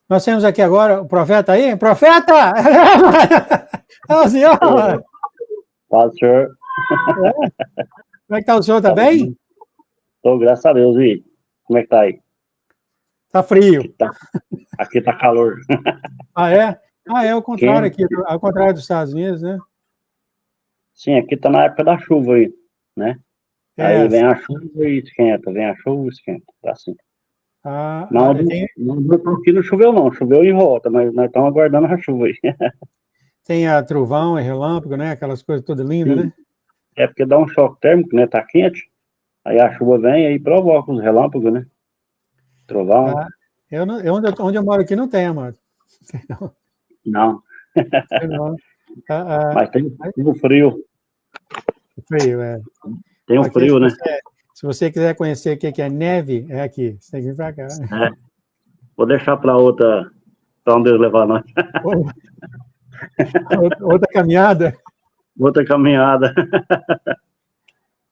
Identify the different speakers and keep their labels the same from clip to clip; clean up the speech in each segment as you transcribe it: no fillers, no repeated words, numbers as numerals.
Speaker 1: Nós temos aqui agora o profeta aí. Profeta! É o senhor!
Speaker 2: Fala, senhor.
Speaker 1: Como é que está o senhor? Está bem?
Speaker 2: Estou, graças a Deus. E como é que tá aí?
Speaker 1: Está frio.
Speaker 2: Aqui tá calor.
Speaker 1: Ah, é? Ah, é o contrário
Speaker 2: Quente.
Speaker 1: aqui, ao contrário dos Estados Unidos, né?
Speaker 2: Sim, aqui tá na época da chuva aí, né?
Speaker 1: É.
Speaker 2: Aí vem a chuva e esquenta, vem a chuva e esquenta. Tá assim. Não, aqui não choveu não, choveu em volta, mas nós estamos aguardando a chuva aí.
Speaker 1: Tem a trovão e relâmpago, né? Aquelas coisas todas lindas,
Speaker 2: Sim.
Speaker 1: né?
Speaker 2: É porque dá um choque térmico, né? Tá quente, aí a chuva vem e aí provoca os relâmpagos, né? Trovão.
Speaker 1: Ah, onde eu moro aqui não tem, amado.
Speaker 2: Não.
Speaker 1: Não.
Speaker 2: Mas tem o frio.
Speaker 1: Frio, é.
Speaker 2: Tem o
Speaker 1: Aqui,
Speaker 2: frio, né?
Speaker 1: se você quiser conhecer o que é neve, é aqui. Você tem que vir para cá.
Speaker 2: É. Vou deixar para outra, para onde Deus levar nós.
Speaker 1: Outra caminhada.
Speaker 2: Outra caminhada.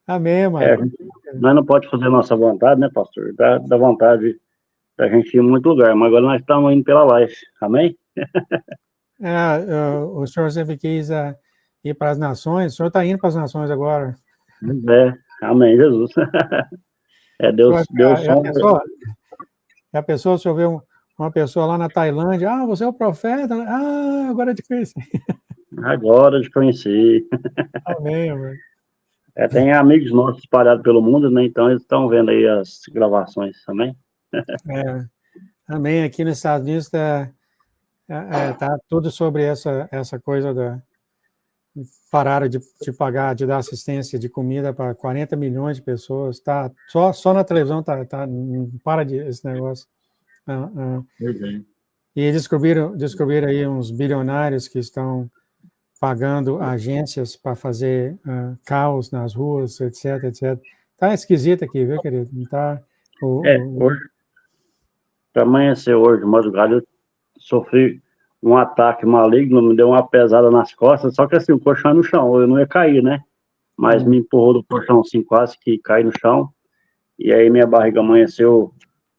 Speaker 1: Amém, mano.
Speaker 2: Nós não pode fazer nossa vontade, né, pastor? Dá vontade da gente ir em muito lugar, mas agora nós estamos indo pela Life. Amém?
Speaker 1: O senhor sempre quis ir para as nações, o senhor está indo para as nações agora.
Speaker 2: Amém, Jesus. Deus sonha.
Speaker 1: A pessoa, o senhor vê uma pessoa lá na Tailândia, você é o profeta? Agora eu te conheci.
Speaker 2: Agora de conhecer.
Speaker 1: Amém, mano.
Speaker 2: Tem amigos nossos espalhados pelo mundo, né? Então eles estão vendo aí as gravações, amém?
Speaker 1: Amém. Aqui nos Estados Unidos tá tudo sobre essa coisa pararam de pagar, de dar assistência de comida para 40 milhões de pessoas. Tá, só na televisão não para esse negócio. E descobriram aí uns bilionários que estão pagando agências para fazer caos nas ruas, etc, etc. Tá esquisito aqui, viu, querido? Não tá...
Speaker 2: Hoje, para amanhecer hoje, de madrugada, eu sofri um ataque maligno, me deu uma pesada nas costas, só que assim, o colchão no chão, eu não ia cair, né? Mas me empurrou do colchão assim, quase que cai no chão, e aí minha barriga amanheceu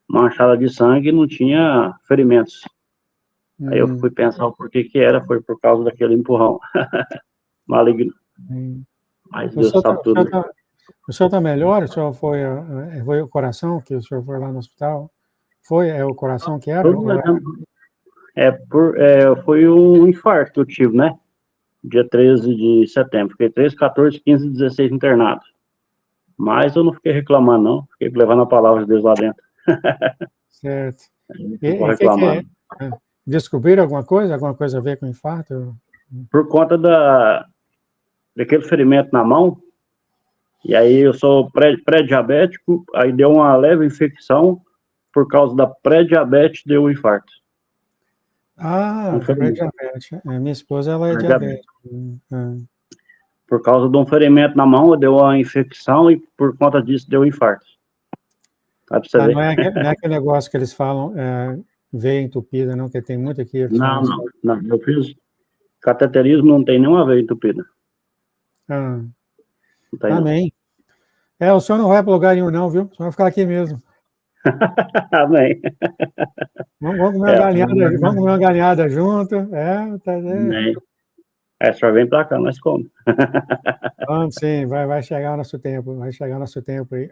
Speaker 2: manchada de sangue e não tinha ferimentos. Aí eu fui pensar o porquê que era, foi por causa daquele empurrão maligno. Mas Deus sabe tudo.
Speaker 1: O senhor está melhor? O senhor foi o coração que o senhor foi lá no hospital? É o coração que era?
Speaker 2: Foi um infarto que eu tive, né? Dia 13 de setembro. Fiquei 13, 14, 15, 16 internado. Mas eu não fiquei reclamando, não. Fiquei levando a palavra de Deus lá dentro.
Speaker 1: Certo.
Speaker 2: Não vou reclamar.
Speaker 1: Descobriram alguma coisa? Alguma coisa a ver com infarto?
Speaker 2: Por conta daquele ferimento na mão. E aí eu sou pré-diabético, aí deu uma leve infecção. Por causa da pré-diabetes, deu um infarto.
Speaker 1: Pré-diabetes. Minha esposa, ela é diabética.
Speaker 2: Por causa de um ferimento na mão, deu uma infecção e por conta disso deu um infarto. Vai pra você ver.
Speaker 1: Não é aquele negócio que eles falam, veia entupida, não, que tem muito aqui.
Speaker 2: Não. Eu fiz cateterismo, não tem nenhuma veia entupida.
Speaker 1: Amém. O senhor não vai para lugar nenhum, não, viu? O senhor vai ficar aqui mesmo.
Speaker 2: Amém.
Speaker 1: Vamos comer uma galinhada junto.
Speaker 2: Só vem pra cá, nós comemos.
Speaker 1: Vamos sim, vai chegar o nosso tempo, aí.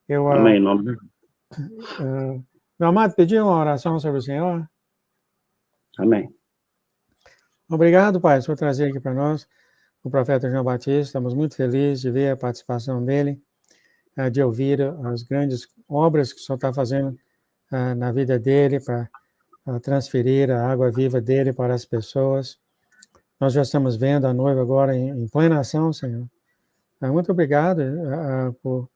Speaker 2: Amém, em nome de
Speaker 1: meu amado, pedi uma oração sobre o Senhor.
Speaker 2: Amém.
Speaker 1: Obrigado, Pai, por trazer aqui para nós o profeta João Batista. Estamos muito felizes de ver a participação dele, de ouvir as grandes obras que o Senhor está fazendo na vida dele para transferir a água viva dele para as pessoas. Nós já estamos vendo a noiva agora em plena ação, Senhor. Muito obrigado por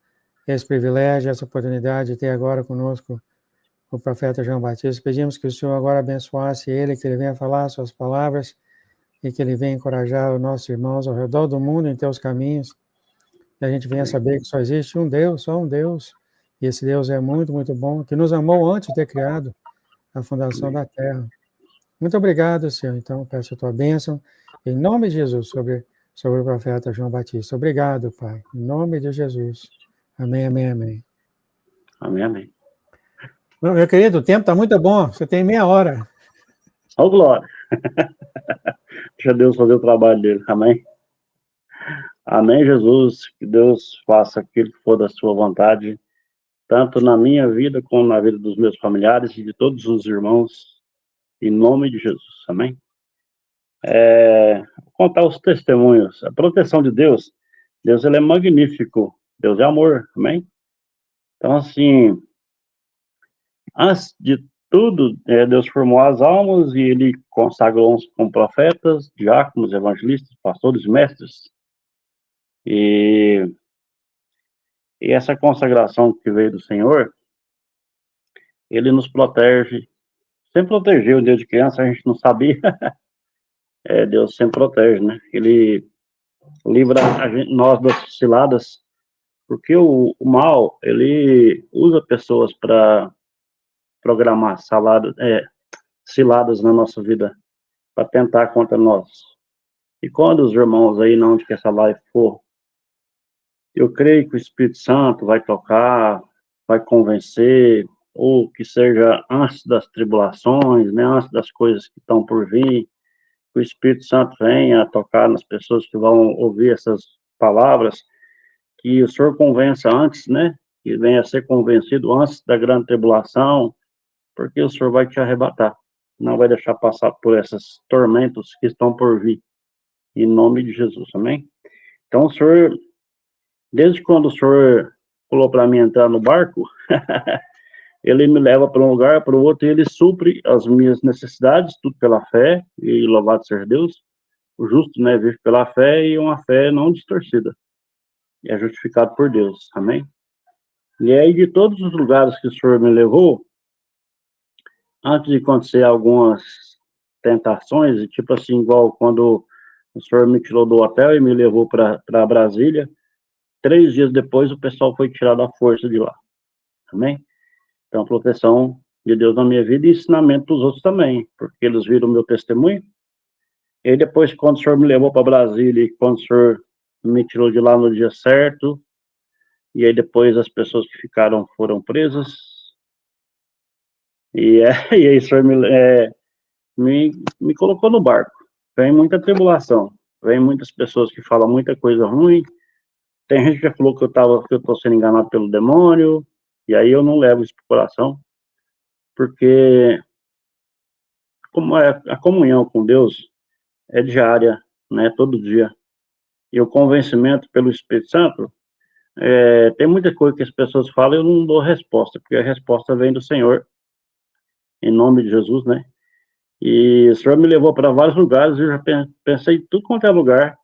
Speaker 1: esse privilégio, essa oportunidade de ter agora conosco o profeta João Batista. Pedimos que o Senhor agora abençoasse ele, que ele venha falar suas palavras e que ele venha encorajar os nossos irmãos ao redor do mundo em teus caminhos. E a gente venha saber que só existe um Deus, só um Deus. E esse Deus é muito, muito bom, que nos amou antes de ter criado a fundação da terra. Muito obrigado, Senhor. Então, peço a tua bênção, em nome de Jesus, sobre o profeta João Batista. Obrigado, Pai. Em nome de Jesus. Amém, amém, amém.
Speaker 2: Amém, amém.
Speaker 1: Meu querido, o tempo está muito bom, você tem meia hora.
Speaker 2: Só glória. Deixa Deus fazer o trabalho dele, amém? Amém, Jesus, que Deus faça aquilo que for da sua vontade, tanto na minha vida como na vida dos meus familiares e de todos os irmãos, em nome de Jesus, amém? Vou contar os testemunhos, a proteção de Deus, Deus ele é magnífico, Deus é amor, amém? Então, assim, antes de tudo, Deus formou as almas e ele consagrou uns como profetas, diáconos, evangelistas, pastores, mestres. E essa consagração que veio do Senhor, ele nos protege, sempre protegeu desde criança, a gente não sabia, Deus sempre protege, né? Ele livra nós das ciladas, porque o mal, ele usa pessoas para programar ciladas na nossa vida, para tentar contra nós. E quando os irmãos aí, não onde que essa live for, eu creio que o Espírito Santo vai tocar, vai convencer, ou que seja antes das tribulações, né, antes das coisas que estão por vir, que o Espírito Santo venha tocar nas pessoas que vão ouvir essas palavras, que o Senhor convença antes, né, que venha a ser convencido antes da grande tribulação, porque o Senhor vai te arrebatar, não vai deixar passar por esses tormentos que estão por vir, em nome de Jesus, amém? Então, o Senhor, desde quando o Senhor falou para mim entrar no barco, ele me leva para um lugar, para o outro, e ele supre as minhas necessidades, tudo pela fé, e louvado seja Deus. O justo, né, vive pela fé, e uma fé não distorcida. E é justificado por Deus, amém? E aí, de todos os lugares que o Senhor me levou, antes de acontecer algumas tentações, tipo assim, igual quando o Senhor me tirou do hotel e me levou para Brasília, 3 dias depois o pessoal foi tirado à força de lá, amém? Então, proteção de Deus na minha vida e ensinamento para os outros também, porque eles viram o meu testemunho. E aí depois, quando o Senhor me levou para Brasília e quando o Senhor me tirou de lá no dia certo, e aí depois as pessoas que ficaram foram presas, e aí o Senhor me colocou no barco. Vem muita tribulação, vem muitas pessoas que falam muita coisa ruim, tem gente que já falou que eu estou sendo enganado pelo demônio, e aí eu não levo isso para o coração, porque como a comunhão com Deus é diária, né, todo dia, e o convencimento pelo Espírito Santo, tem muita coisa que as pessoas falam e eu não dou resposta, porque a resposta vem do Senhor, em nome de Jesus, né, e o Senhor me levou para vários lugares, eu já pensei em tudo quanto é lugar,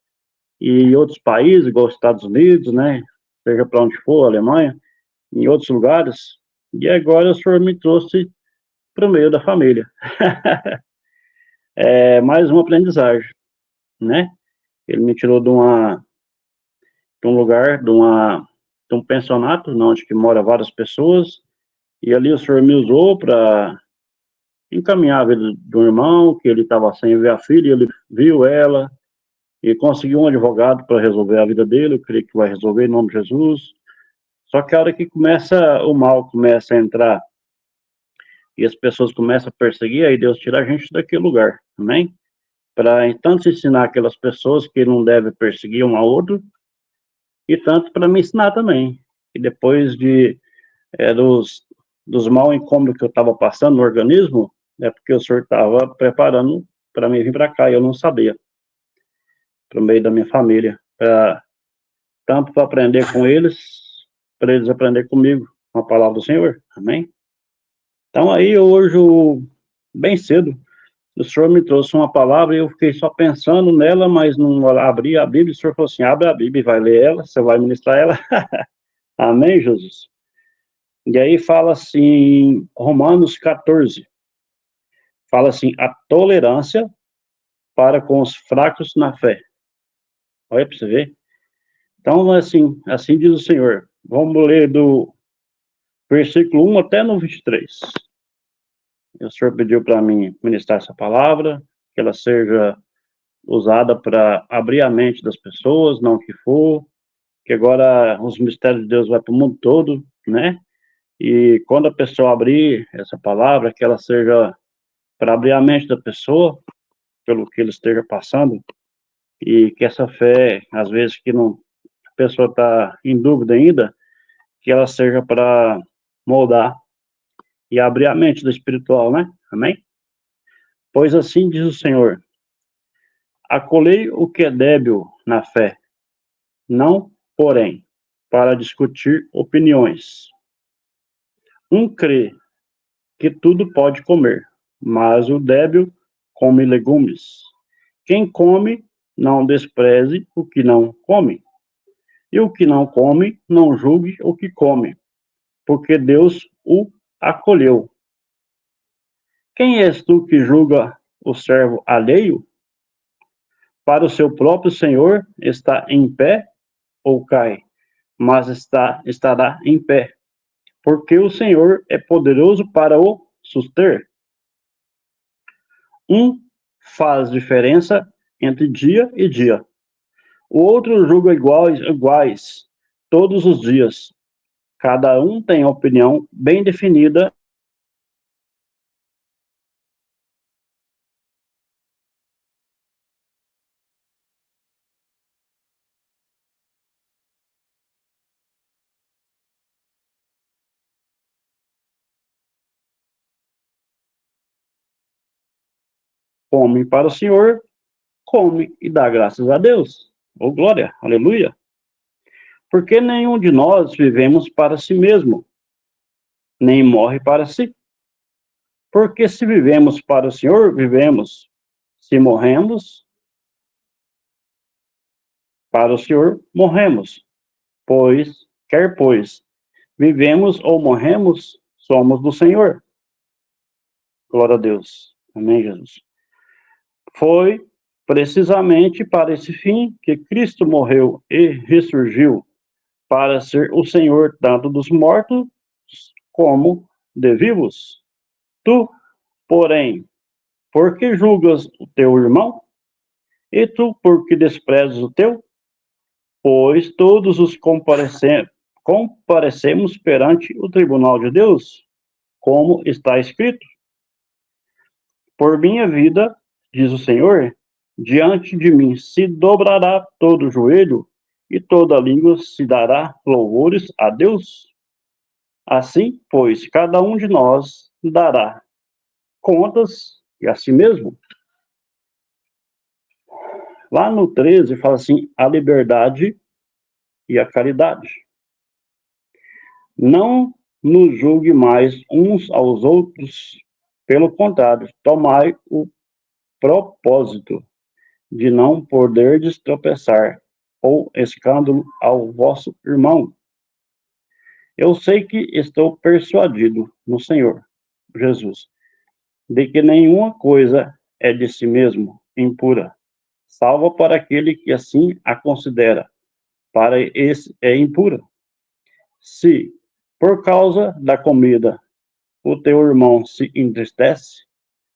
Speaker 2: e em outros países, igual os Estados Unidos, né, seja para onde for, Alemanha, em outros lugares, e agora o Senhor me trouxe para o meio da família. Mais uma aprendizagem, né? Ele me tirou de um lugar, de um pensionato, onde que mora várias pessoas, e ali o Senhor me usou para encaminhar a vida de um irmão, que ele estava sem ver a filha, e ele viu ela, e conseguiu um advogado para resolver a vida dele, eu creio que vai resolver em nome de Jesus. Só que a hora que o mal começa a entrar, e as pessoas começam a perseguir, aí Deus tira a gente daquele lugar, amém? Para tanto ensinar aquelas pessoas que não devem perseguir um ao outro, e tanto para me ensinar também. E depois dos mal incômodos que eu estava passando no organismo, é porque o senhor estava preparando para mim vir para cá, e eu não sabia, para o meio da minha família, tanto para aprender com eles, para eles aprender comigo, com a palavra do Senhor, amém? Então aí, hoje, bem cedo, o senhor me trouxe uma palavra e eu fiquei só pensando nela, mas não abri a Bíblia, o senhor falou assim, abre a Bíblia e vai ler ela, você vai ministrar ela, amém, Jesus? E aí fala assim, Romanos 14, fala assim, a tolerância para com os fracos na fé. Olha para você ver. Então, assim diz o Senhor. Vamos ler do versículo 1 até no 23. O Senhor pediu para mim ministrar essa palavra, que ela seja usada para abrir a mente das pessoas, não que for, que agora os mistérios de Deus vai para o mundo todo, né? E quando a pessoa abrir essa palavra, que ela seja para abrir a mente da pessoa, pelo que ele esteja passando, e que essa fé, às vezes que não, a pessoa está em dúvida ainda, que ela seja para moldar e abrir a mente do espiritual, né? Amém? Pois assim diz o Senhor: acolhei o que é débil na fé, não, porém, para discutir opiniões. Um crê que tudo pode comer, mas o débil come legumes. Quem come, não despreze o que não come. E o que não come, não julgue o que come, porque Deus o acolheu. Quem és tu que julga o servo alheio? Para o seu próprio Senhor está em pé ou cai, mas estará em pé, porque o Senhor é poderoso para o suster. Um faz diferença entre dia e dia. O outro julga iguais todos os dias. Cada um tem opinião bem definida. Come para o Senhor, come e dá graças a Deus. Oh, glória, aleluia. Porque nenhum de nós vivemos para si mesmo, nem morre para si. Porque se vivemos para o Senhor, vivemos. Se morremos, para o Senhor, morremos. Pois, vivemos ou morremos, somos do Senhor. Glória a Deus. Amém, Jesus. Foi precisamente para esse fim que Cristo morreu e ressurgiu, para ser o Senhor tanto dos mortos como de vivos. Tu, porém, por que julgas o teu irmão? E tu, por que desprezas o teu? Pois todos os comparecemos perante o tribunal de Deus, como está escrito. Por minha vida, diz o Senhor, diante de mim se dobrará todo o joelho e toda língua se dará louvores a Deus. Assim, pois, cada um de nós dará contas e a si mesmo. Lá no 13 fala assim, a liberdade e a caridade. Não nos julgue mais uns aos outros, pelo contrário, tomai o propósito de não poderdes tropeçar ou escândalo ao vosso irmão. Eu sei que estou persuadido no Senhor Jesus, de que nenhuma coisa é de si mesmo impura, salvo para aquele que assim a considera, para esse é impura. Se, por causa da comida, o teu irmão se entristece,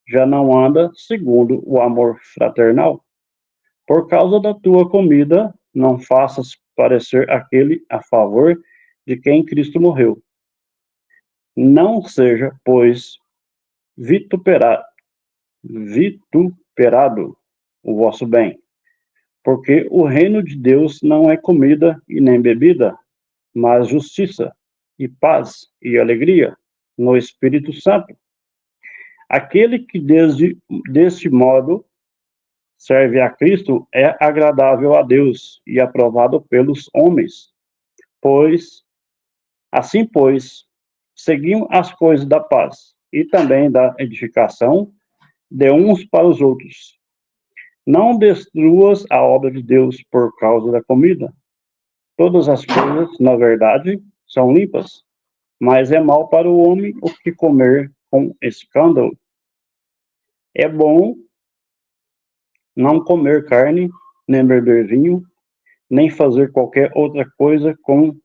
Speaker 2: já não anda segundo o amor fraternal. Por causa da tua comida, não faças parecer aquele a favor de quem Cristo morreu. Não seja, pois, vituperado o vosso bem, porque o reino de Deus não é comida e nem bebida, mas justiça e paz e alegria no Espírito Santo. Aquele que deste modo serve a Cristo é agradável a Deus e aprovado pelos homens. Pois, seguiam as coisas da paz e também da edificação de uns para os outros. Não destruas a obra de Deus por causa da comida. Todas as coisas, na verdade, são limpas, mas é mal para o homem o que comer com escândalo. É bom não comer carne, nem beber vinho, nem fazer qualquer outra coisa com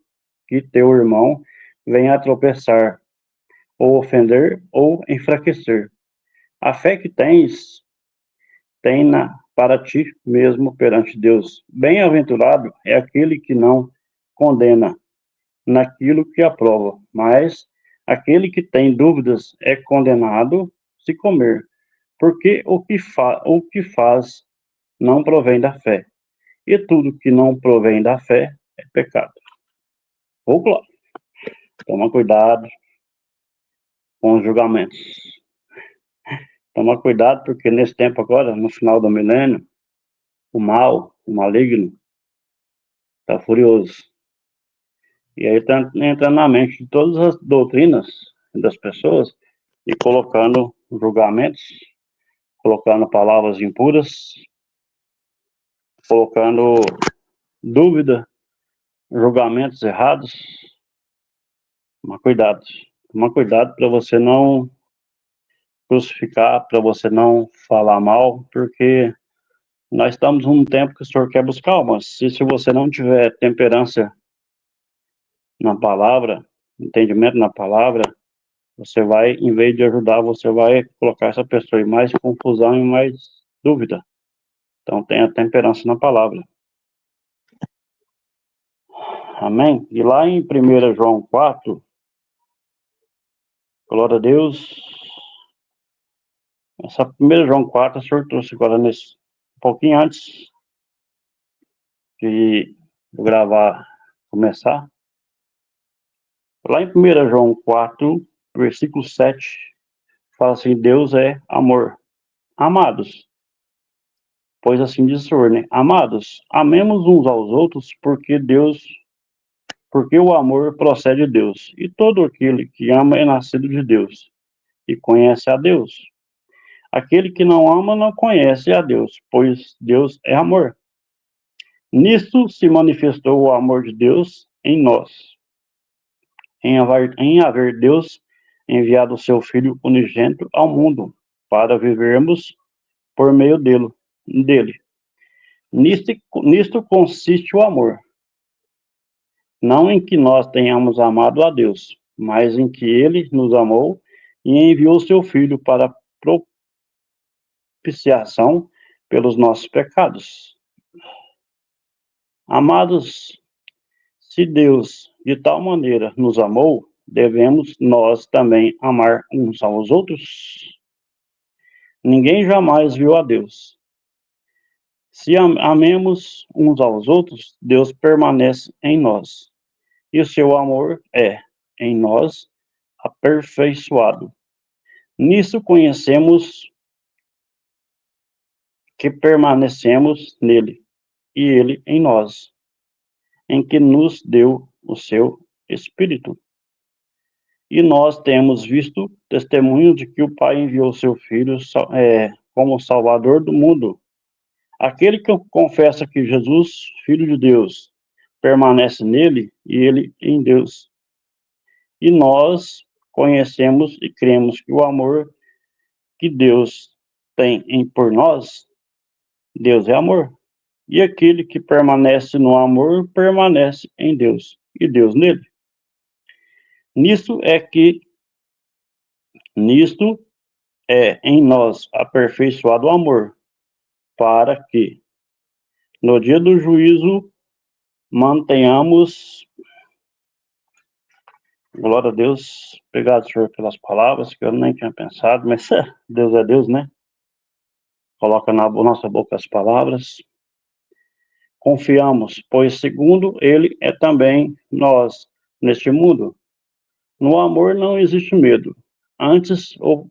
Speaker 2: que teu irmão venha a tropeçar, ou ofender, ou enfraquecer. A fé que tem-na para ti mesmo perante Deus. Bem-aventurado é aquele que não condena naquilo que aprova, mas Aquele que tem dúvidas é condenado se comer, porque o que faz não provém da fé. E tudo que não provém da fé é pecado. Vou lá. Toma cuidado com os julgamentos. Toma cuidado porque nesse tempo agora, no final do milênio, o mal, o maligno, está furioso. E aí está entrando na mente de todas as doutrinas das pessoas e colocando julgamentos, colocando palavras impuras, colocando dúvida, julgamentos errados. Toma cuidado para você não crucificar, para você não falar mal, porque nós estamos num tempo que o Senhor quer buscar almas. Se você não tiver temperança na palavra, entendimento na palavra, você vai, em vez de ajudar, você vai colocar essa pessoa em mais confusão e mais dúvida. Então tenha temperança na palavra. Amém? E lá em 1 João 4, glória a Deus, essa 1 João 4, o Senhor trouxe agora nesse, um pouquinho antes de eu gravar, começar. Lá em 1 João 4, versículo 7, fala assim, Deus é amor. Amados, pois assim diz o Senhor, né? Amados, amemos uns aos outros, porque o amor procede de Deus. E todo aquele que ama é nascido de Deus e conhece a Deus. Aquele que não ama não conhece a Deus, pois Deus é amor. Nisto se manifestou o amor de Deus em nós, em haver Deus enviado o seu Filho unigênito ao mundo, para vivermos por meio dele. Nisto consiste o amor. Não em que nós tenhamos amado a Deus, mas em que Ele nos amou e enviou o seu Filho para propiciação pelos nossos pecados. Amados, se Deus de tal maneira nos amou, devemos nós também amar uns aos outros. Ninguém jamais viu a Deus. Se amemos uns aos outros, Deus permanece em nós, e o seu amor é, em nós, aperfeiçoado. Nisso conhecemos que permanecemos nele, e ele em nós, em que nos deu o seu Espírito. E nós temos visto testemunho de que o Pai enviou seu Filho como Salvador do mundo. Aquele que confessa que Jesus, Filho de Deus, permanece nele e ele em Deus. E nós conhecemos e cremos que o amor que Deus tem por nós, Deus é amor. E aquele que permanece no amor, permanece em Deus, e Deus nele. Nisto é em nós aperfeiçoado o amor, para que, no dia do juízo, mantenhamos, glória a Deus, obrigado, Senhor, pelas palavras, que eu nem tinha pensado, mas Deus é Deus, né? Coloca na nossa boca as palavras. Confiamos, pois segundo Ele é também nós, neste mundo. No amor não existe medo. Antes, o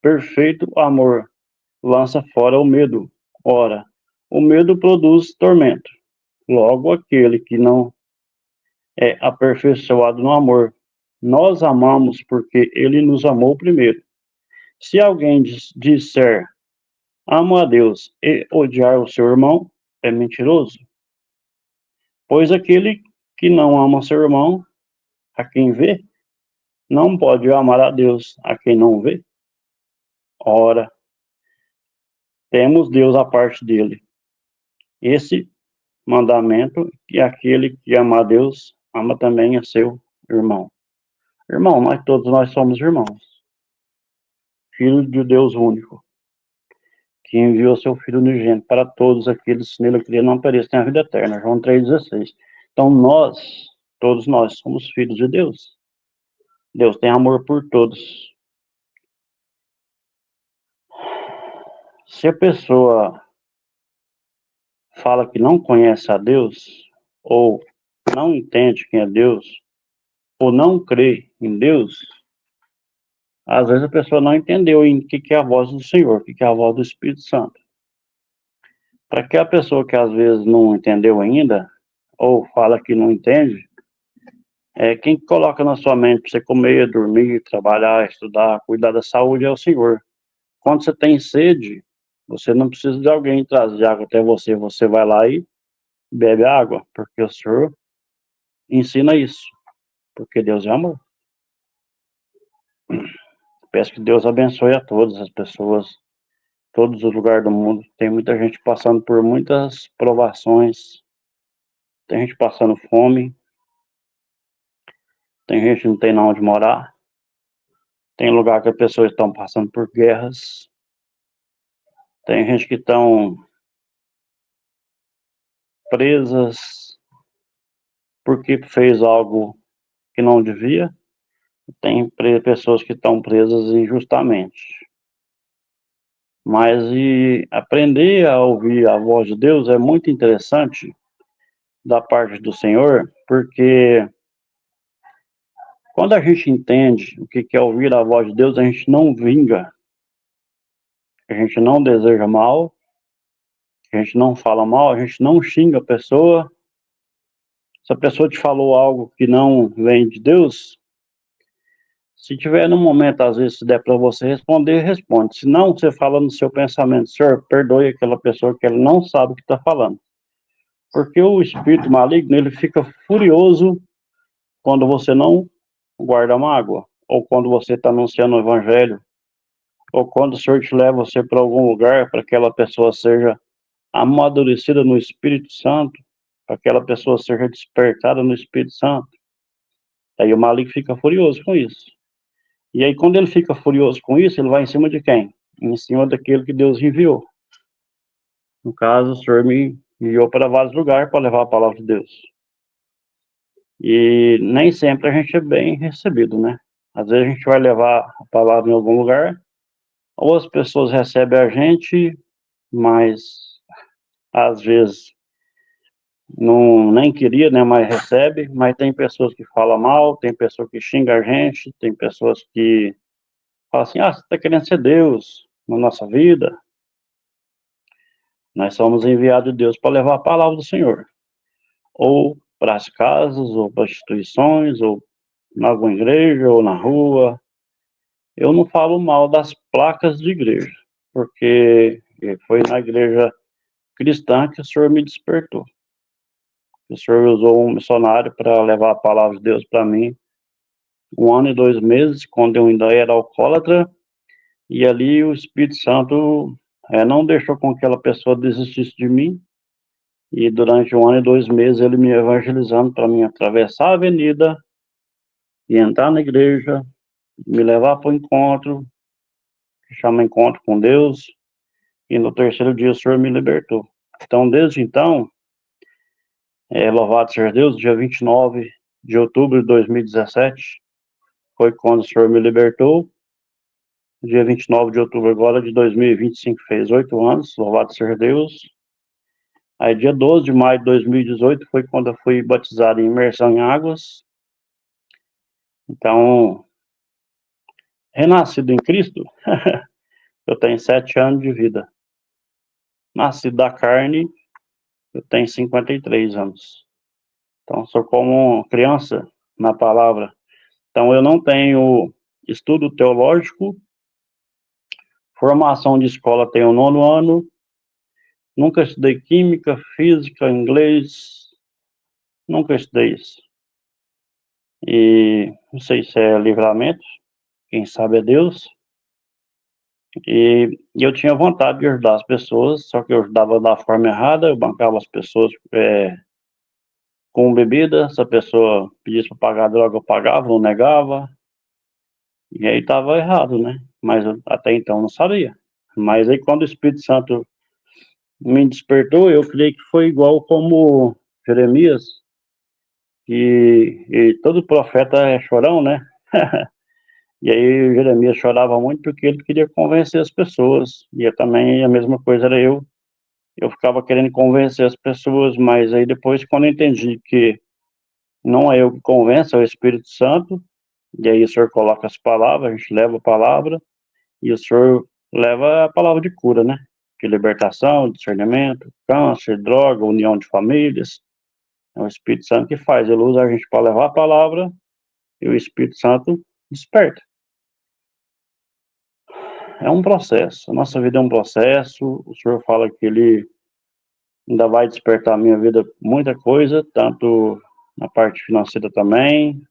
Speaker 2: perfeito amor lança fora o medo. Ora, o medo produz tormento. Logo, aquele que não é aperfeiçoado no amor, nós amamos porque ele nos amou primeiro. Se alguém disser amo a Deus e odiar o seu irmão, é mentiroso. Pois aquele que não ama seu irmão, a quem vê, não pode amar a Deus a quem não vê. Ora, temos Deus à parte dele. Esse mandamento, que aquele que ama a Deus, ama também a seu irmão. Irmão, todos nós somos irmãos. Filho de Deus único, que enviou seu Filho unigênito para todos aqueles que nele criam não pereçam a vida eterna. João 3,16. Então todos nós, somos filhos de Deus. Deus tem amor por todos. Se a pessoa fala que não conhece a Deus, ou não entende quem é Deus, ou não crê em Deus, às vezes a pessoa não entendeu em que é a voz do Senhor, o que é a voz do Espírito Santo. Para que a pessoa que às vezes não entendeu ainda, ou fala que não entende, quem coloca na sua mente para você comer, dormir, trabalhar, estudar, cuidar da saúde é o Senhor. Quando você tem sede, você não precisa de alguém trazer água até você, você vai lá e bebe água, porque o Senhor ensina isso, porque Deus é amor. Peço que Deus abençoe a todas as pessoas, todos os lugares do mundo. Tem muita gente passando por muitas provações, tem gente passando fome, tem gente que não tem onde morar, tem lugar que as pessoas estão passando por guerras, tem gente que estão presas porque fez algo que não devia, tem pessoas que estão presas injustamente. Mas aprender a ouvir a voz de Deus é muito interessante da parte do Senhor, porque quando a gente entende o que é ouvir a voz de Deus, a gente não vinga, a gente não deseja mal, a gente não fala mal, a gente não xinga a pessoa. Se a pessoa te falou algo que não vem de Deus, se tiver no momento, às vezes, se der para você responder, responde. Se não, você fala no seu pensamento: Senhor, perdoe aquela pessoa que ela não sabe o que está falando. Porque o espírito maligno, ele fica furioso quando você não guarda mágoa, ou quando você está anunciando o evangelho, ou quando o Senhor te leva você para algum lugar para que aquela pessoa seja amadurecida no Espírito Santo, para que aquela pessoa seja despertada no Espírito Santo. Aí o maligno fica furioso com isso. E aí, quando ele fica furioso com isso, ele vai em cima de quem? Em cima daquele que Deus enviou. No caso, o Senhor me enviou para vários lugares para levar a palavra de Deus. E nem sempre a gente é bem recebido, né? Às vezes a gente vai levar a palavra em algum lugar, ou as pessoas recebem a gente, mas às vezes não nem queria, né, mas recebe. Mas tem pessoas que falam mal, tem pessoas que xingam a gente, tem pessoas que falam assim: ah, você está querendo ser Deus na nossa vida. Nós somos enviados de Deus para levar a palavra do Senhor, ou para as casas, ou para instituições, ou em alguma igreja, ou na rua. Eu não falo mal das placas de igreja, porque foi na igreja cristã que o Senhor me despertou. O Senhor usou um missionário para levar a palavra de Deus para mim, 1 ano e 2 meses, quando eu ainda era alcoólatra, e ali o Espírito Santo não deixou com que aquela pessoa desistisse de mim, e durante 1 ano e 2 meses ele me evangelizando para mim atravessar a avenida e entrar na igreja, me levar para o encontro, que chama Encontro com Deus, e no 3º dia o Senhor me libertou. Então, desde então, louvado seja Deus, dia 29 de outubro de 2017, foi quando o Senhor me libertou. Dia 29 de outubro agora de 2025, fez 8 anos, louvado seja Deus. Aí dia 12 de maio de 2018 foi quando eu fui batizado em imersão em águas. Então, renascido em Cristo, eu tenho 7 anos de vida. Nascido da carne, eu tenho 53 anos. Então, sou como criança na palavra. Então, eu não tenho estudo teológico, formação de escola tenho 9º ano, nunca estudei química, física, inglês, nunca estudei isso. E não sei se é livramento, quem sabe é Deus. E eu tinha vontade de ajudar as pessoas, só que eu ajudava da forma errada, eu bancava as pessoas com bebida, se a pessoa pedisse para pagar droga, eu pagava, ou negava. E aí estava errado, né? Mas eu, até então não sabia. Mas aí quando o Espírito Santo me despertou, eu creio que foi igual como Jeremias, e todo profeta é chorão, né? E aí Jeremias chorava muito porque ele queria convencer as pessoas. E eu também, a mesma coisa era eu. Eu ficava querendo convencer as pessoas, mas aí depois, quando eu entendi que não é eu que convenço, é o Espírito Santo, e aí o Senhor coloca as palavras, a gente leva a palavra, e o Senhor leva a palavra de cura, né? De libertação, discernimento, câncer, droga, união de famílias. É o Espírito Santo que faz. Ele usa a gente para levar a palavra e o Espírito Santo desperta. É um processo. A nossa vida é um processo. O Senhor fala que Ele ainda vai despertar a minha vida muita coisa, tanto na parte financeira também,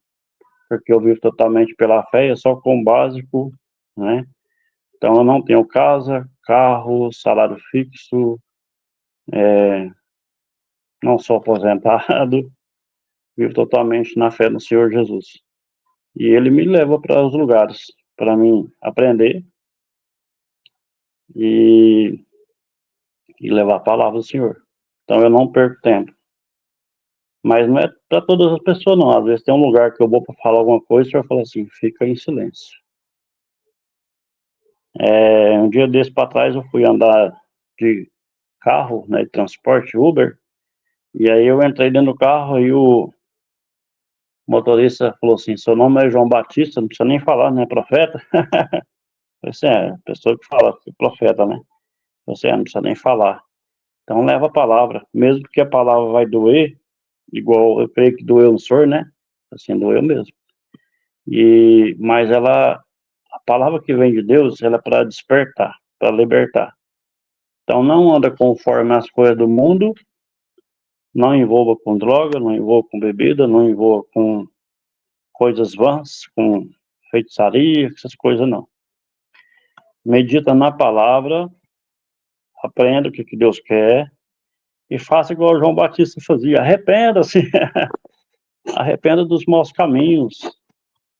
Speaker 2: porque eu vivo totalmente pela fé, é só com o básico, né? Então eu não tenho casa, carro, salário fixo, não sou aposentado, vivo totalmente na fé no Senhor Jesus. E Ele me leva para os lugares para mim aprender e levar a palavra do Senhor. Então eu não perco tempo. Mas não é para todas as pessoas, não. Às vezes tem um lugar que eu vou para falar alguma coisa e o senhor fala assim, fica em silêncio. Um dia desse para trás eu fui andar de carro, né, de transporte, Uber, e aí eu entrei dentro do carro e o motorista falou assim, seu nome é João Batista, não precisa nem falar, né, profeta? Eu falei assim, a pessoa que fala, que é profeta, né? Você não precisa nem falar. Então leva a palavra, mesmo que a palavra vai doer, igual eu creio que doeu no senhor, né? Assim, doeu mesmo. Mas a palavra que vem de Deus, ela é para despertar, para libertar. Então não anda conforme as coisas do mundo, não envolva com droga, não envolva com bebida, não envolva com coisas vãs, com feitiçaria, essas coisas não. Medita na palavra, aprenda o que Deus quer e faça igual o João Batista fazia. Arrependa-se, arrependa dos maus caminhos,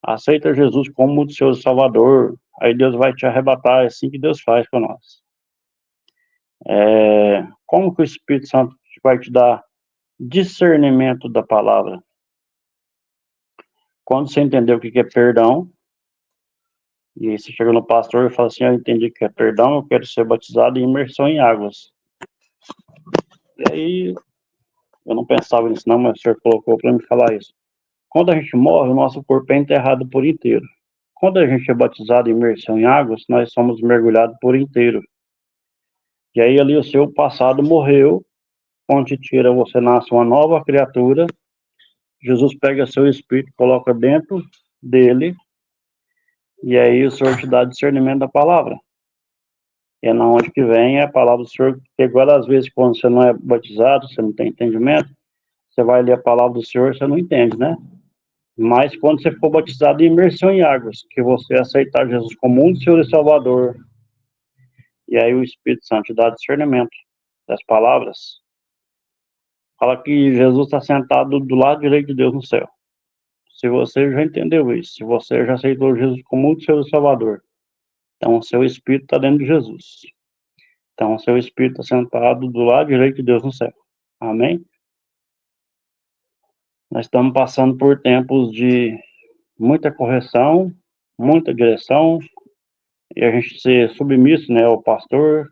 Speaker 2: aceita Jesus como o seu Salvador, aí Deus vai te arrebatar, é assim que Deus faz com nós. Como que o Espírito Santo vai te dar discernimento da palavra? Quando você entender o que é perdão, e você chega no pastor e fala assim, eu entendi o que é perdão, eu quero ser batizado em imersão em águas. E aí, eu não pensava nisso não, mas o senhor colocou para me falar isso. Quando a gente morre, o nosso corpo é enterrado por inteiro. Quando a gente é batizado em imersão em águas, nós somos mergulhados por inteiro. E aí ali o seu passado morreu, onde tira, você nasce uma nova criatura, Jesus pega seu espírito, coloca dentro dele, e aí o Senhor te dá discernimento da palavra. E é na onde que vem a palavra do Senhor, que igual às vezes quando você não é batizado, você não tem entendimento, você vai ler a palavra do Senhor, você não entende, né? Mas quando você for batizado em imersão em águas, que você aceitar Jesus como um Senhor e Salvador, e aí o Espírito Santo te dá discernimento das palavras, fala que Jesus está sentado do lado direito de Deus no céu. Se você já entendeu isso, se você já aceitou Jesus como um Senhor e Salvador, então o seu Espírito está dentro de Jesus. Então o seu Espírito está sentado do lado direito de Deus no céu. Amém? Nós estamos passando por tempos de muita correção, muita direção, e a gente ser submisso, né, ao pastor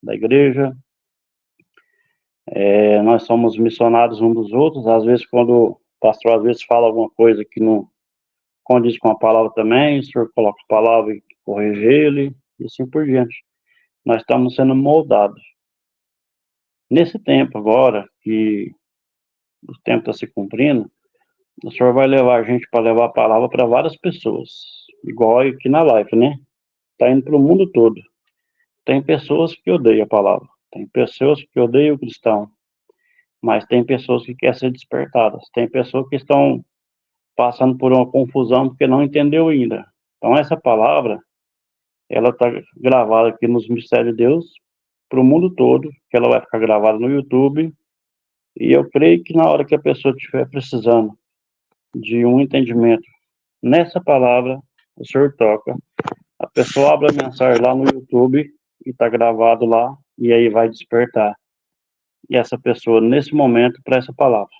Speaker 2: da igreja. Nós somos missionários uns dos outros, às vezes quando o pastor às vezes fala alguma coisa que não condiz com a palavra também, o senhor coloca a palavra e corrige ele, e assim por diante. Nós estamos sendo moldados. Nesse tempo agora, que o tempo está se cumprindo, o senhor vai levar a gente para levar a palavra para várias pessoas, igual aqui na live, né? Está indo para o mundo todo. Tem pessoas que odeiam a palavra, tem pessoas que odeiam o cristão, mas tem pessoas que querem ser despertadas, tem pessoas que estão passando por uma confusão porque não entendeu ainda. Então essa palavra, ela está gravada aqui nos Mistérios de Deus, para o mundo todo, que ela vai ficar gravada no YouTube, e eu creio que na hora que a pessoa estiver precisando de um entendimento nessa palavra, o senhor toca, a pessoa abre a mensagem lá no YouTube, e está gravado lá, e aí vai despertar. E essa pessoa, nesse momento, para essa palavra.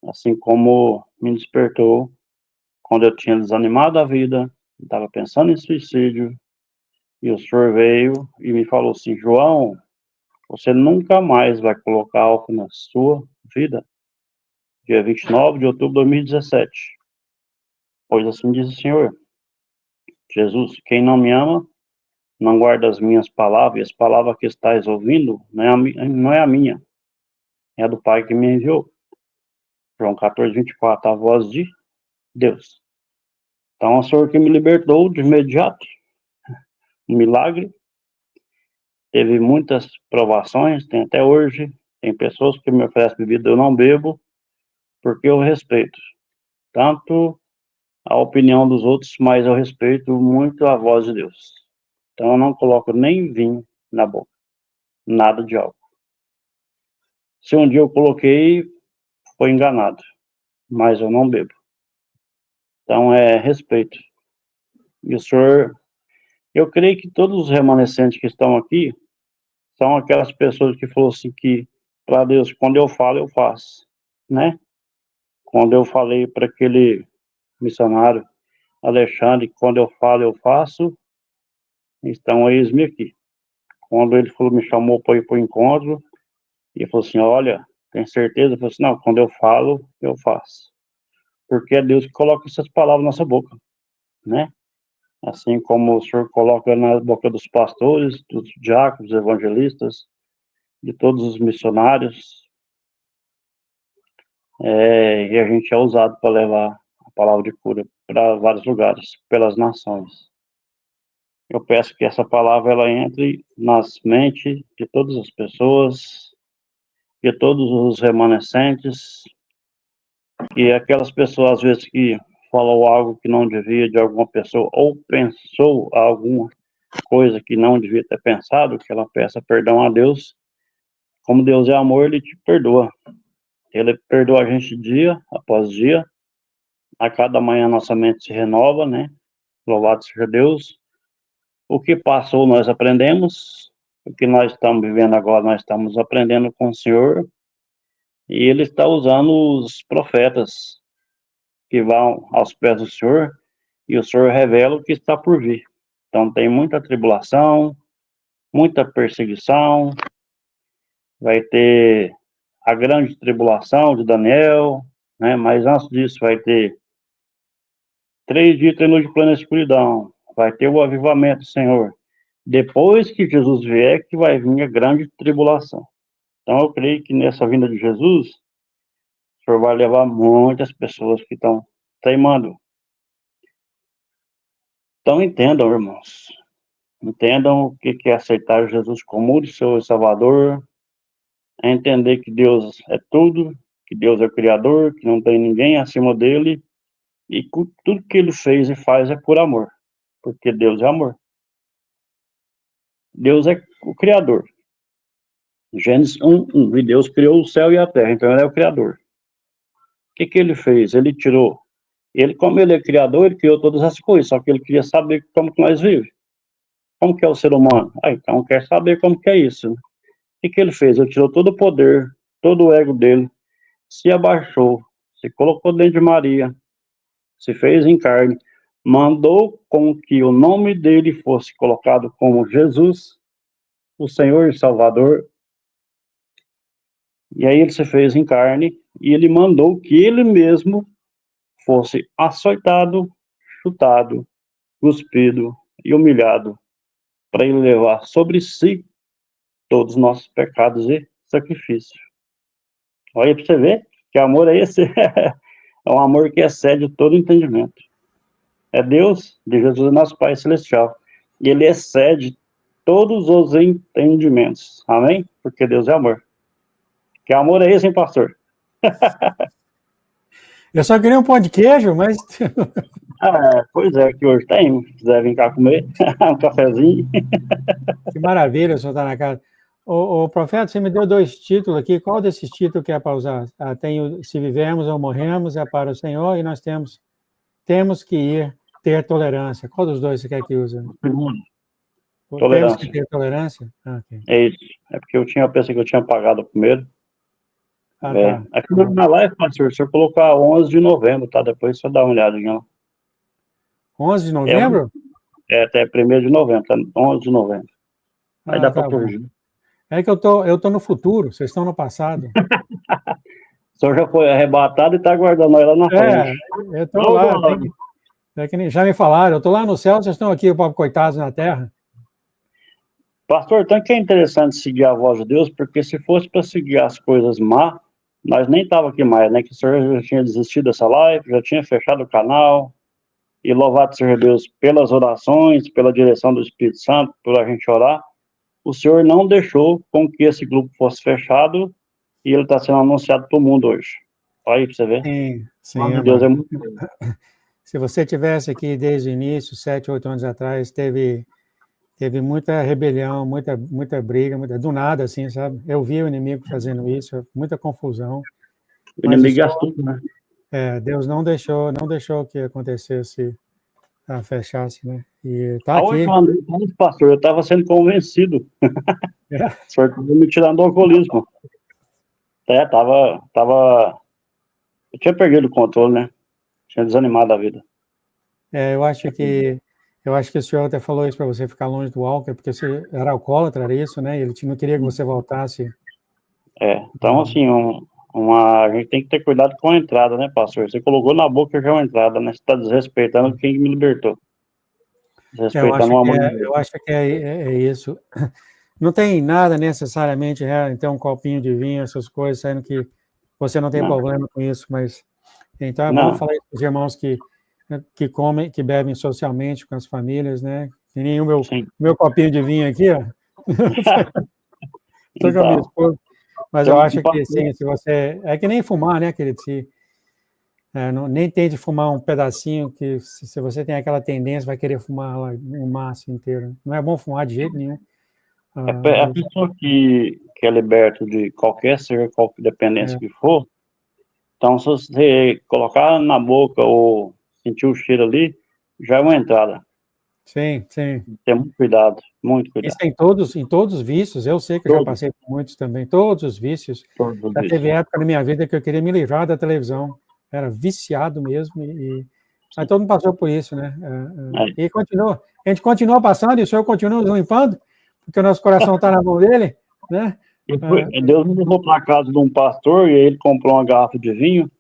Speaker 2: Assim como me despertou quando eu tinha desanimado a vida, estava pensando em suicídio, e o senhor veio e me falou assim: João, você nunca mais vai colocar álcool na sua vida. Dia 29 de outubro de 2017. Pois assim diz o Senhor Jesus: quem não me ama, não guarda as minhas palavras, e as palavras que estáis ouvindo não é a minha, é a do Pai que me enviou. João 14, 24, a voz de Deus. Então, o Senhor que me libertou de imediato, um milagre. Teve muitas provações, tem até hoje. Tem pessoas que me oferecem bebida, eu não bebo, porque eu respeito tanto a opinião dos outros, mas eu respeito muito a voz de Deus. Então, eu não coloco nem vinho na boca, nada de álcool. Se um dia eu coloquei, foi enganado, mas eu não bebo. Então, é respeito. E o senhor, eu creio que todos os remanescentes que estão aqui são aquelas pessoas que falaram assim que, para Deus, quando eu falo, eu faço, né? Quando eu falei para aquele missionário Alexandre, quando eu falo, eu faço, então eis-me aqui. Quando ele falou, me chamou para ir para o encontro, e falou assim: olha, tem certeza? Eu falei assim: não, quando eu falo, eu faço. Porque é Deus que coloca essas palavras na nossa boca, né? Assim como o Senhor coloca na boca dos pastores, dos diáconos, evangelistas, de todos os missionários, e a gente é usado para levar a palavra de cura para vários lugares, pelas nações. Eu peço que essa palavra ela entre nas mentes de todas as pessoas, de todos os remanescentes, que aquelas pessoas, às vezes, que falou algo que não devia de alguma pessoa, ou pensou alguma coisa que não devia ter pensado, que ela peça perdão a Deus. Como Deus é amor, Ele te perdoa. Ele perdoa a gente dia após dia. A cada manhã nossa mente se renova, né? Louvado seja Deus. O que passou nós aprendemos. O que nós estamos vivendo agora, nós estamos aprendendo com o Senhor. E Ele está usando os profetas que vão aos pés do Senhor, e o Senhor revela o que está por vir. Então tem muita tribulação, muita perseguição, vai ter a grande tribulação de Daniel, né? Mas antes disso vai ter 3 dias, 3 noites de plena escuridão, vai ter o avivamento do Senhor. Depois que Jesus vier, que vai vir a grande tribulação. Então eu creio que nessa vinda de Jesus, o Senhor vai levar muitas pessoas que estão teimando. Então entendam, irmãos, entendam o que é aceitar Jesus como o seu Salvador, é entender que Deus é tudo, que Deus é o Criador, que não tem ninguém acima dele, e tudo que ele fez e faz é por amor, porque Deus é amor. Deus é o Criador. Gênesis 1:1, e Deus criou o céu e a terra, então ele é o Criador. O que ele fez? Ele tirou. Ele, como ele é Criador, ele criou todas as coisas, só que ele queria saber como que nós vivemos. Como que é o ser humano? Então quer saber como que é isso. O que ele fez? Ele tirou todo o poder, todo o ego dele, se abaixou, se colocou dentro de Maria, se fez em carne, mandou com que o nome dele fosse colocado como Jesus, o Senhor e Salvador. E aí ele se fez em carne e ele mandou que ele mesmo fosse açoitado, chutado, cuspido e humilhado, para ele levar sobre si todos os nossos pecados e sacrifícios. Olha para você ver que amor é esse. É um amor que excede todo entendimento. É Deus, de Jesus, nosso Pai Celestial. E Ele excede todos os entendimentos. Amém? Porque Deus é amor. Que amor é esse, hein, pastor?
Speaker 1: Eu só queria um pão de queijo, mas...
Speaker 2: Pois é, que hoje tem. Se quiser vir cá comer, um cafezinho.
Speaker 1: Que maravilha, o senhor está na casa. O profeta, você me deu 2 títulos aqui. Qual desses títulos que é para usar? Tem o Se Vivemos ou Morremos, é para o Senhor, e nós temos que ter tolerância. Qual dos dois você quer que use?
Speaker 2: Tolerância.
Speaker 1: Temos que ter tolerância? Okay.
Speaker 2: É isso. É porque eu pensei que eu tinha pagado o primeiro.
Speaker 1: Tá.
Speaker 2: Aqui na live, pastor, se eu colocar 11 de novembro, tá? Depois você dá uma olhadinha lá.
Speaker 1: 11 de novembro?
Speaker 2: Até 1º de novembro, tá? 11 de novembro. Aí dá para corrigir.
Speaker 1: É que eu tô no futuro, vocês estão no passado.
Speaker 2: O senhor já foi arrebatado e está aguardando ela na frente.
Speaker 1: Eu estou lá. Já me falaram, eu estou lá no céu, vocês estão aqui, pobre coitados, na terra.
Speaker 2: Pastor, tanto que é interessante seguir a voz de Deus, porque se fosse para seguir as coisas má, nós nem tava aqui mais, né? Que o senhor já tinha desistido dessa live, já tinha fechado o canal. E louvado seja Deus pelas orações, pela direção do Espírito Santo, por a gente orar. O senhor não deixou com que esse grupo fosse fechado e ele está sendo anunciado para o mundo hoje. Olha aí para você ver.
Speaker 1: Sim,
Speaker 2: Deus é muito...
Speaker 1: Se você tivesse aqui desde o início, 7, 8 anos atrás, teve muita rebelião, muita briga, do nada, assim, sabe? Eu vi o inimigo fazendo isso, muita confusão.
Speaker 2: O inimigo gastou, né?
Speaker 1: Deus não deixou que acontecesse, fechasse, né? E tá aqui.
Speaker 2: Pastor, eu estava sendo convencido. O senhor estava me tirando do alcoolismo. Eu tinha perdido o controle, né? Tinha desanimado da vida.
Speaker 1: Eu acho que o senhor até falou isso para você ficar longe do álcool, porque você era alcoólatra, era isso, né? Ele não queria que você voltasse.
Speaker 2: Então, assim, a gente tem que ter cuidado com a entrada, né, pastor? Você colocou na boca já uma entrada, né? Você está desrespeitando quem me libertou. Desrespeitando o amor de Deus.
Speaker 1: Eu acho que é isso. Não tem nada necessariamente, então um copinho de vinho, essas coisas, sendo que você não tem problema com isso, mas então é bom falar isso para os irmãos que comem, que bebem socialmente com as famílias, né? Que nem o meu copinho de vinho aqui, ó. Estou com a minha esposa. Mas eu acho que, sim, se você... É que nem fumar, né, querido? Nem tente fumar um pedacinho, que se você tem aquela tendência, vai querer fumar um maço inteiro. Não é bom fumar de jeito nenhum.
Speaker 2: A pessoa que é liberta de qualquer dependência que for, então se você colocar na boca ou sentir o cheiro ali, já é uma entrada.
Speaker 1: Sim.
Speaker 2: Tem muito cuidado, muito cuidado.
Speaker 1: Isso em todos os vícios, eu sei que eu já passei por muitos também, todos os vícios. Já teve época na minha vida que eu queria me livrar da televisão, era viciado mesmo, mas todo mundo passou por isso, né? E continua. A gente continua passando e o senhor continua nos limpando, porque o nosso coração está na mão dele, né?
Speaker 2: Deus me levou para a casa de um pastor e ele comprou uma garrafa de vinho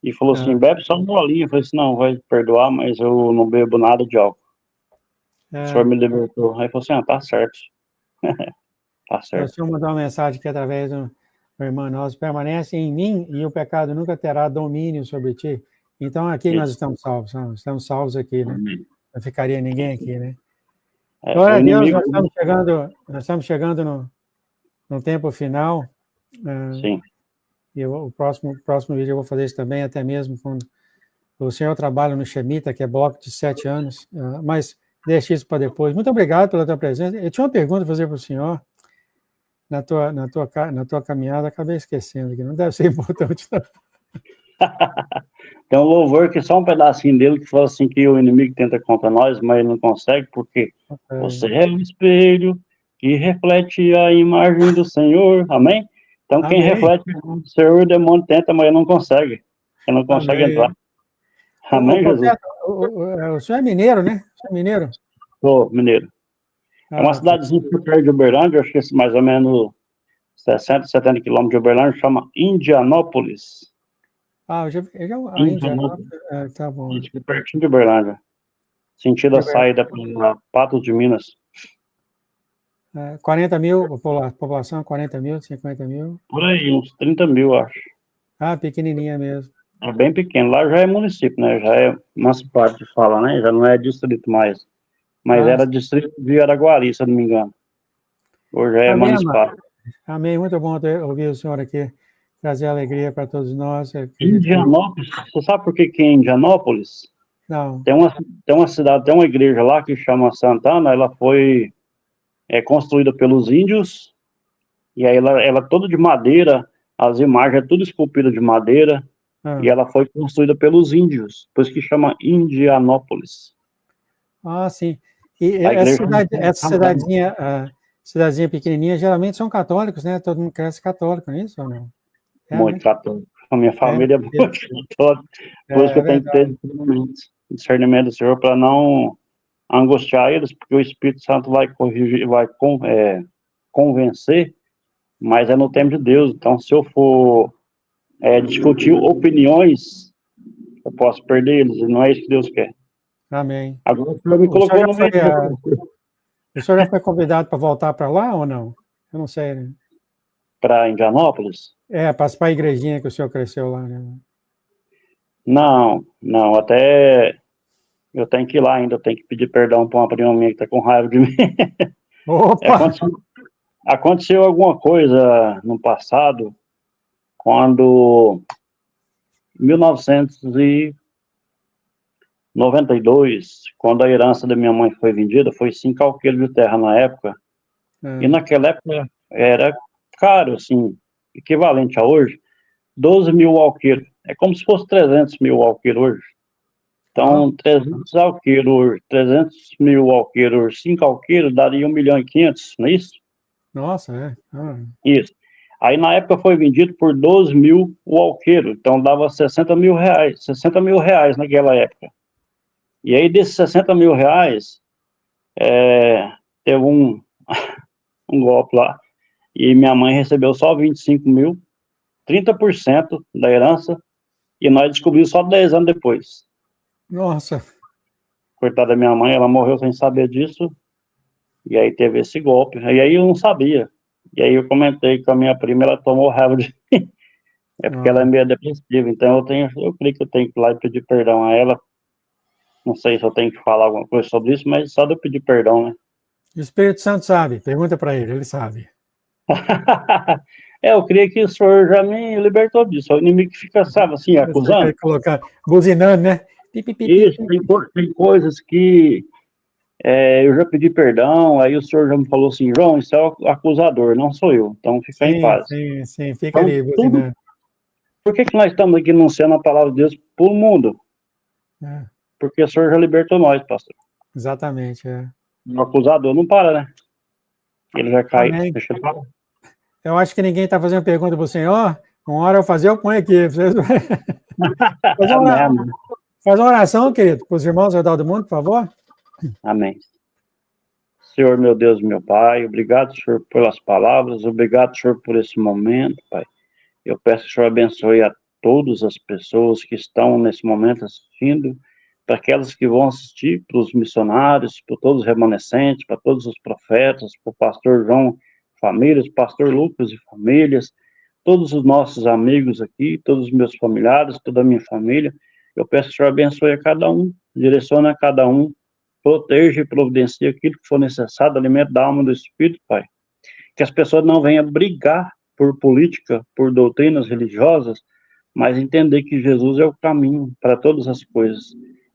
Speaker 2: e falou assim, bebe só um bolinho. Eu falei assim, não, vai perdoar, mas eu não bebo nada de álcool. O senhor me libertou. Aí falou assim, tá certo. Tá certo.
Speaker 1: O senhor mandou uma mensagem aqui através do irmão nosso, permanece em mim e o pecado nunca terá domínio sobre ti. Então aqui nós estamos salvos aqui, né? Não ficaria ninguém aqui, né? Glória a Deus, nós estamos chegando no tempo final.
Speaker 2: Sim.
Speaker 1: E o próximo vídeo eu vou fazer isso também, até mesmo quando o senhor trabalha no Shemita, que é bloco de 7 anos, mas deixe isso para depois. Muito obrigado pela tua presença. Eu tinha uma pergunta a fazer para o senhor. Na tua caminhada, acabei esquecendo, que não deve ser importante.
Speaker 2: Tem um louvor que só um pedacinho dele que fala assim que o inimigo tenta contra nós, mas ele não consegue, porque você é um espelho que reflete a imagem do Senhor, amém? Então quem reflete o Senhor, o demônio tenta, mas ele não consegue. Ele não consegue entrar. Amém, Jesus?
Speaker 1: O senhor é mineiro, né? O senhor é mineiro?
Speaker 2: Sou mineiro. É uma cidadezinha perto de Uberlândia, acho que é mais ou menos 60, 70 quilômetros de Uberlândia, chama Indianópolis.
Speaker 1: Indianópolis. Tá bom.
Speaker 2: Isso, pertinho de Uberlândia. Sentido a saída para Patos de Minas.
Speaker 1: 40 mil, população, 40 mil, 50 mil?
Speaker 2: Por aí, uns 30 mil, acho.
Speaker 1: Pequenininha mesmo.
Speaker 2: É bem pequeno. Lá já é município, né? Já é municipal de fala, né? Já não é distrito mais. Mas era distrito de Araguari, se eu não me engano. Hoje é municipal.
Speaker 1: Amém. Muito bom ouvir o senhor aqui. Trazer alegria para todos nós.
Speaker 2: Indianópolis, você sabe por que é Indianópolis?
Speaker 1: Não.
Speaker 2: Tem uma cidade, tem uma igreja lá que chama Santana, ela foi construída pelos índios, e aí ela é toda de madeira, as imagens é tudo esculpida de madeira, e ela foi construída pelos índios, por isso que chama Indianópolis.
Speaker 1: Sim. E essa cidadezinha pequenininha, geralmente são católicos, né? Todo mundo cresce católico, não é isso ou não?
Speaker 2: Muito católico. A minha família é muito católica, por isso que eu tenho que ter discernimento. discernimento do Senhor para não angustiar eles, porque o Espírito Santo vai corrigir, vai convencer, mas é no tempo de Deus. Então, se eu for discutir opiniões, eu posso perder eles, e não é isso que Deus quer.
Speaker 1: Amém.
Speaker 2: Agora o Senhor me colocou no meio.
Speaker 1: O senhor já foi convidado para voltar para lá ou não? Eu não sei, né?
Speaker 2: Para Indianópolis?
Speaker 1: Para a igrejinha que o senhor cresceu lá, né?
Speaker 2: Não, até eu tenho que ir lá ainda, eu tenho que pedir perdão para uma prima minha que está com raiva de mim.
Speaker 1: Opa!
Speaker 2: Aconteceu alguma coisa no passado, quando, em 1992, quando a herança da minha mãe foi vendida, foi 5 alqueires de terra na época, e naquela época era caro, assim, equivalente a hoje, 12 mil alqueiros. É como se fosse 300 mil alqueiros hoje. Então, 300 alqueiros, 300 mil alqueiros, 5 alqueiros, daria 1 milhão e 500, não é isso?
Speaker 1: Nossa,
Speaker 2: Isso. Aí, na época, foi vendido por 12 mil o alqueiro. Então, dava 60 mil reais. 60 mil reais naquela época. E aí, desses 60 mil reais, teve um golpe lá. E minha mãe recebeu só 25 mil, 30% da herança. E nós descobrimos só 10 anos depois.
Speaker 1: Nossa.
Speaker 2: Coitada da minha mãe, ela morreu sem saber disso. E aí teve esse golpe. E aí eu não sabia. E aí eu comentei com a minha prima, ela tomou raiva de mim. É porque ela é meio depressiva. Então eu creio que eu tenho que ir lá e pedir perdão a ela. Não sei se eu tenho que falar alguma coisa sobre isso, mas só de eu pedir perdão, né?
Speaker 1: O Espírito Santo sabe. Pergunta para ele sabe.
Speaker 2: Eu creio que o senhor já me libertou disso. O inimigo fica, sabe, assim, acusando.
Speaker 1: Colocar, buzinando, né?
Speaker 2: Isso, tem coisas que eu já pedi perdão, aí o senhor já me falou assim, João, isso é o acusador, não sou eu. Então fica em paz.
Speaker 1: Sim, fica ali, buzinando.
Speaker 2: Por que nós estamos aqui anunciando a palavra de Deus para o mundo? Porque o senhor já libertou nós, pastor.
Speaker 1: Exatamente,
Speaker 2: O acusador não para, né? Ele vai cair. Deixa ele parar.
Speaker 1: Eu acho que ninguém está fazendo pergunta para o senhor. Uma hora eu fazer, eu ponho aqui. Faz uma oração, querido, para os irmãos ao redor do mundo, por favor.
Speaker 2: Amém. Senhor, meu Deus, meu Pai, obrigado, Senhor, pelas palavras, obrigado, Senhor, por esse momento, Pai. Eu peço que o Senhor abençoe a todas as pessoas que estão nesse momento assistindo, para aquelas que vão assistir, para os missionários, para todos os remanescentes, para todos os profetas, para o pastor João, famílias, pastor Lucas e famílias, todos os nossos amigos aqui, todos os meus familiares, toda a minha família. Eu peço que o Senhor abençoe a cada um, direcione a cada um, proteja e providencie aquilo que for necessário, alimento da alma e do espírito, Pai. Que as pessoas não venham brigar por política, por doutrinas religiosas, mas entender que Jesus é o caminho para todas as coisas.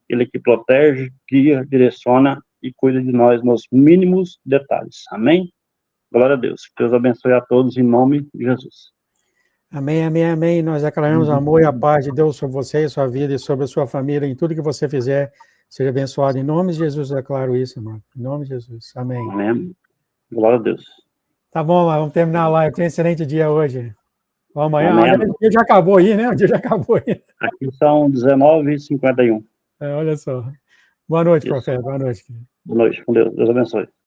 Speaker 2: Ele que protege, guia, direciona e cuida de nós nos mínimos detalhes. Amém? Glória a Deus. Que Deus abençoe a todos em nome de Jesus.
Speaker 1: Amém, amém, amém. Nós declaramos o amor e a paz de Deus sobre você e sua vida e sobre a sua família, em tudo que você fizer. Seja abençoado. Em nome de Jesus, eu declaro isso, irmão. Em nome de Jesus. Amém.
Speaker 2: Amém. Glória a Deus.
Speaker 1: Tá bom, vamos terminar a live. Tenha um excelente dia hoje. Amanhã.
Speaker 2: Amém.
Speaker 1: O dia já acabou aí, né? O dia já acabou aí.
Speaker 2: Aqui são 19h51.
Speaker 1: Olha só. Boa noite, profeta. Boa noite.
Speaker 2: Boa noite. Com Deus. Deus abençoe.